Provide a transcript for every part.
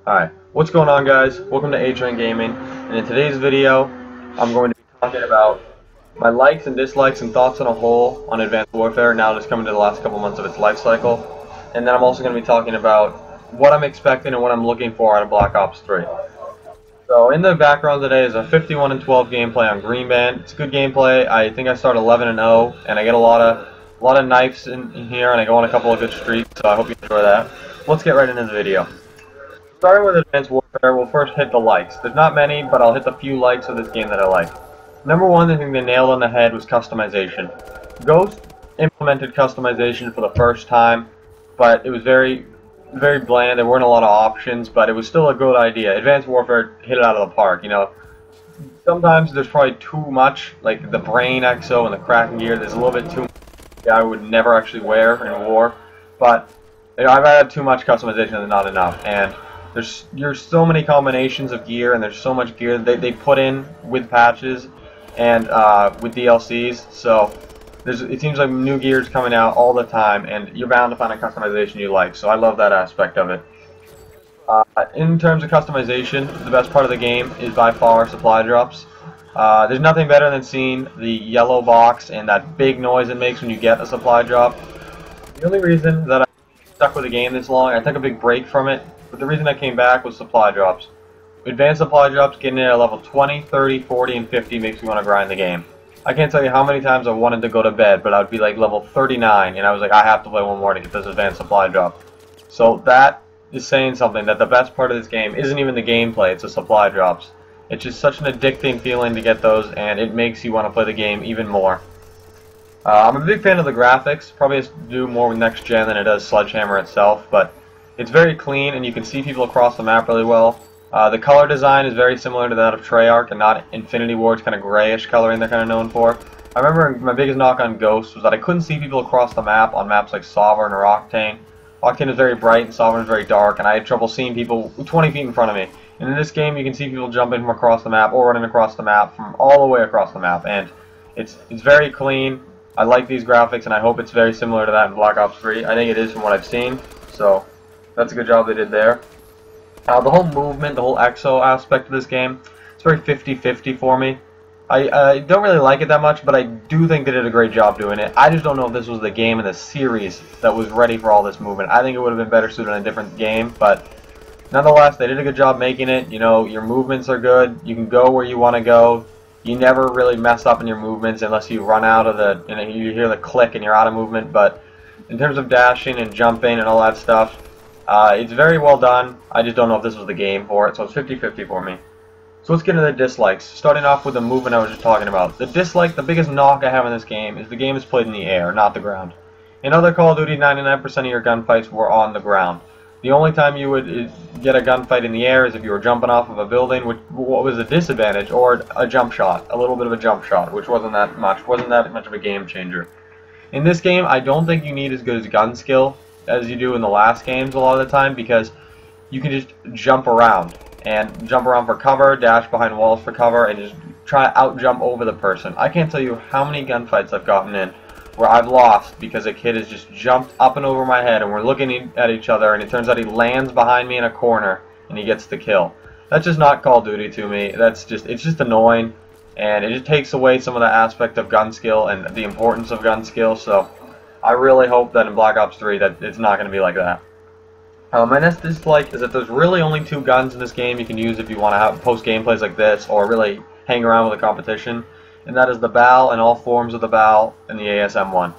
Hi, what's going on, guys? Welcome to A-Train Gaming, and in today's video I'm going to be talking about my likes and dislikes and thoughts on a whole on Advanced Warfare, now just coming to the last couple months of its life cycle. And then I'm also going to be talking about what I'm expecting and what I'm looking for out of Black Ops 3. So in the background today is a 51-12 gameplay on Green Band. It's good gameplay. I think I start 11-0, and I get a lot of knives in here, and I go on a couple of good streaks, so I hope you enjoy that. Let's get right into the video. Starting with Advanced Warfare, we'll first hit the likes. There's not many, but I'll hit the few likes of this game that I like. Number one, I think they nailed on the head was customization. Ghost implemented customization for the first time, but it was very bland. There weren't a lot of options, but it was still a good idea. Advanced Warfare hit it out of the park, you know. Sometimes there's probably too much, like the Brain Exo and the Kraken gear, there's a little bit too much I would never actually wear in war, but you know, I've had too much customization and not enough, and there's so many combinations of gear, and there's so much gear that they put in with patches and with DLCs. So it seems like new gear is coming out all the time, and you're bound to find a customization you like. So I love that aspect of it. In terms of customization, the best part of the game is by far supply drops. There's nothing better than seeing the yellow box and that big noise it makes when you get a supply drop. The only reason that I stuck with the game this long, I took a big break from it, but the reason I came back was supply drops. Advanced supply drops, getting it at level 20, 30, 40, and 50 makes me want to grind the game. I can't tell you how many times I wanted to go to bed, but I would be like level 39, and I was like, I have to play one more to get this advanced supply drop. So that is saying something, that the best part of this game isn't even the gameplay, it's the supply drops. It's just such an addicting feeling to get those, and it makes you want to play the game even more. I'm a big fan of the graphics. Probably has to do more with next gen than it does Sledgehammer itself, but it's very clean and you can see people across the map really well. The color design is very similar to that of Treyarch and not Infinity Ward's kind of grayish coloring they're kind of known for. I remember my biggest knock on Ghost was that I couldn't see people across the map on maps like Sovereign or Octane. Octane is very bright and Sovereign is very dark, and I had trouble seeing people 20 feet in front of me. And in this game you can see people jumping from across the map or running across the map from all the way across the map, and it's very clean. I like these graphics, and I hope it's very similar to that in Black Ops 3. I think it is from what I've seen, so that's a good job they did there. The whole movement, the whole EXO aspect of this game, it's very 50-50 for me. I don't really like it that much, but I do think they did a great job doing it. I just don't know if this was the game in the series that was ready for all this movement. I think it would have been better suited in a different game, but nonetheless, they did a good job making it. You know, your movements are good. You can go where you want to go. You never really mess up in your movements unless you run out of the, you know, you hear the click and you're out of movement. But in terms of dashing and jumping and all that stuff, it's very well done. I just don't know if this was the game for it, so it's 50-50 for me. So let's get into the dislikes. Starting off with the movement I was just talking about. The dislike, the biggest knock I have in this game is the game is played in the air, not the ground. In other Call of Duty, 99% of your gunfights were on the ground. The only time you would get a gunfight in the air is if you were jumping off of a building, what was a disadvantage, or a jump shot, a little bit of a jump shot, which wasn't that much of a game changer. In this game, I don't think you need as good as gun skill as you do in the last games a lot of the time, because you can just jump around for cover, dash behind walls for cover, and just try to out-jump over the person. I can't tell you how many gunfights I've gotten in where I've lost because a kid has just jumped up and over my head, and we're looking at each other, and it turns out he lands behind me in a corner and he gets the kill. That's just not Call of Duty to me. It's just annoying, and it just takes away some of the aspect of gun skill and the importance of gun skill. So I really hope that in Black Ops 3 that it's not going to be like that. My next dislike is that there's really only 2 guns in this game you can use if you want to have post gameplays like this or really hang around with the competition. And that is the BAL and all forms of the BAL and the ASM-1.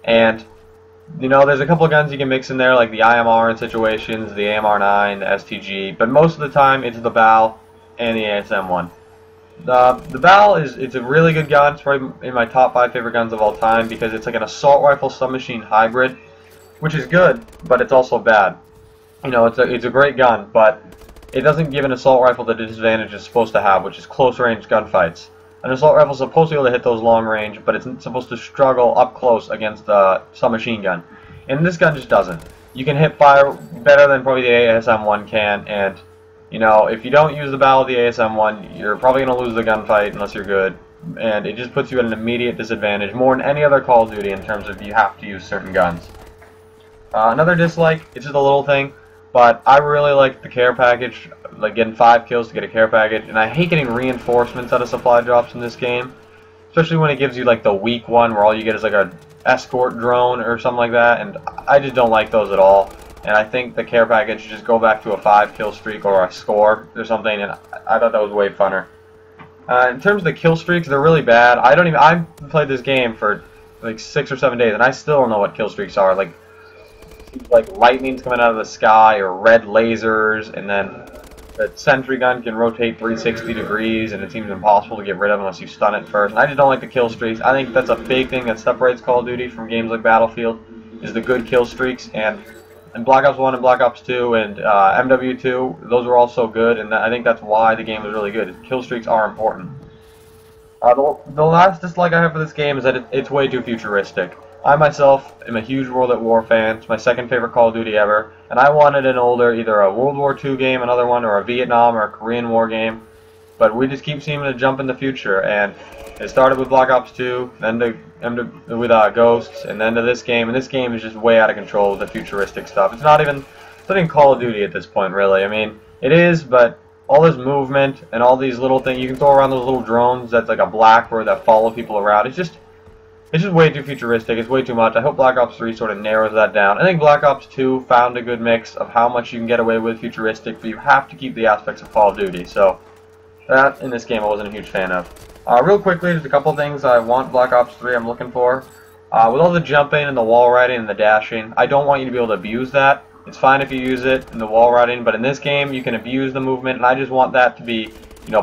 And, you know, there's a couple of guns you can mix in there, like the IMR in situations, the AMR-9, the STG, but most of the time it's the BAL and the ASM-1. The BAL it's a really good gun. It's probably in my top 5 favorite guns of all time because it's like an assault rifle submachine hybrid, which is good, but it's also bad. You know, it's a great gun, but it doesn't give an assault rifle the disadvantage it's supposed to have, which is close range gunfights. An assault rifle is supposed to be able to hit those long range, but it's supposed to struggle up close against the submachine gun. And this gun just doesn't. You can hit fire better than probably the ASM-1 can, and, you know, if you don't use the BAL of the ASM-1, you're probably going to lose the gunfight unless you're good. And it just puts you at an immediate disadvantage, more than any other Call of Duty in terms of you have to use certain guns. Another dislike, it's just a little thing. But I really like the care package, like getting 5 kills to get a care package, and I hate getting reinforcements out of supply drops in this game, especially when it gives you like the weak one where all you get is like a escort drone or something like that, and I just don't like those at all. And I think the care package should just go back to a 5-kill streak or a score or something, and I thought that was way funner. In terms of the kill streaks, they're really bad. I played this game for like 6 or 7 days, and I still don't know what kill streaks are. Like lightning's coming out of the sky, or red lasers, and then the sentry gun can rotate 360 degrees, and it seems impossible to get rid of unless you stun it first. And I just don't like the kill streaks. I think that's a big thing that separates Call of Duty from games like Battlefield, is the good kill streaks. And Black Ops 1 and Black Ops 2 and MW2, those were all so good, and I think that's why the game was really good. Kill streaks are important. The last dislike I have for this game is that it's way too futuristic. I myself am a huge World at War fan. It's my second favorite Call of Duty ever, and I wanted an older, either a World War II game, another one, or a Vietnam or a Korean War game. But we just keep seeming to jump in the future, and it started with Black Ops 2, then with Ghosts, and then to this game, and this game is just way out of control with the futuristic stuff. It's not even Call of Duty at this point, really. I mean, it is, but all this movement and all these little things, you can throw around those little drones that's like a Blackbird that follow people around. It's just way too futuristic. It's way too much. I hope Black Ops 3 sort of narrows that down. I think Black Ops 2 found a good mix of how much you can get away with futuristic, but you have to keep the aspects of Call of Duty. So that, in this game, I wasn't a huge fan of. Real quickly, just a couple things I want Black Ops 3 I'm looking for. With all the jumping and the wall riding and the dashing, I don't want you to be able to abuse that. It's fine if you use it in the wall riding, but in this game, you can abuse the movement, and I just want that to be,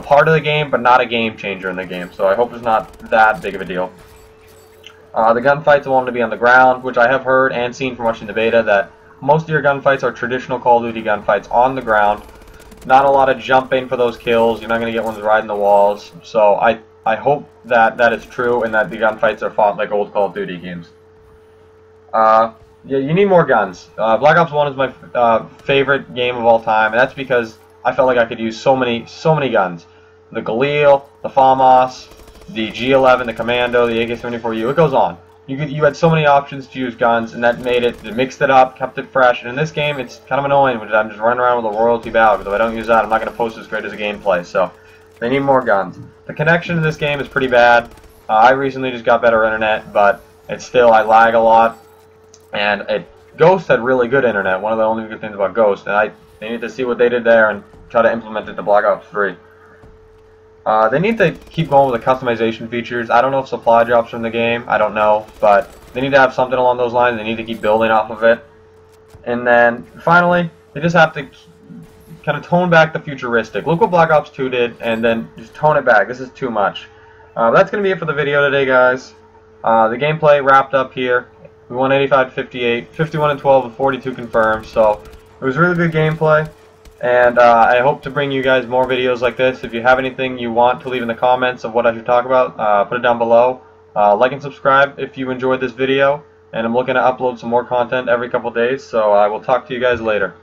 part of the game, but not a game changer in the game. So I hope it's not that big of a deal. The gunfights I want them to be on the ground, which I have heard and seen from watching the beta, that most of your gunfights are traditional Call of Duty gunfights on the ground. Not a lot of jumping for those kills. You're not going to get ones riding the walls. So I hope that is true and that the gunfights are fought like old Call of Duty games. Yeah, you need more guns. Black Ops 1 is my favorite game of all time, and that's because I felt like I could use so many guns. The Galil, the FAMAS, the G11, the Commando, the AK-74U, it goes on. You had so many options to use guns, and that mixed it up, kept it fresh. And in this game, it's kind of annoying when I'm just running around with a royalty badge. If I don't use that, I'm not going to post as great as a gameplay. So they need more guns. The connection in this game is pretty bad. I recently just got better internet, but it's still, I lag a lot. And Ghost had really good internet. One of the only good things about Ghost, and they need to see what they did there and try to implement it to Black Ops 3. They need to keep going with the customization features. I don't know if supply drops are in the game. I don't know, but they need to have something along those lines. They need to keep building off of it. And then, finally, they just have to kind of tone back the futuristic. Look what Black Ops 2 did, and then just tone it back. This is too much. That's going to be it for the video today, guys. The gameplay wrapped up here. We won 85-58, 51-12 with 42 confirmed, so it was really good gameplay. And I hope to bring you guys more videos like this. If you have anything you want to leave in the comments of what I should talk about, put it down below. Like and subscribe if you enjoyed this video. And I'm looking to upload some more content every couple days, so I will talk to you guys later.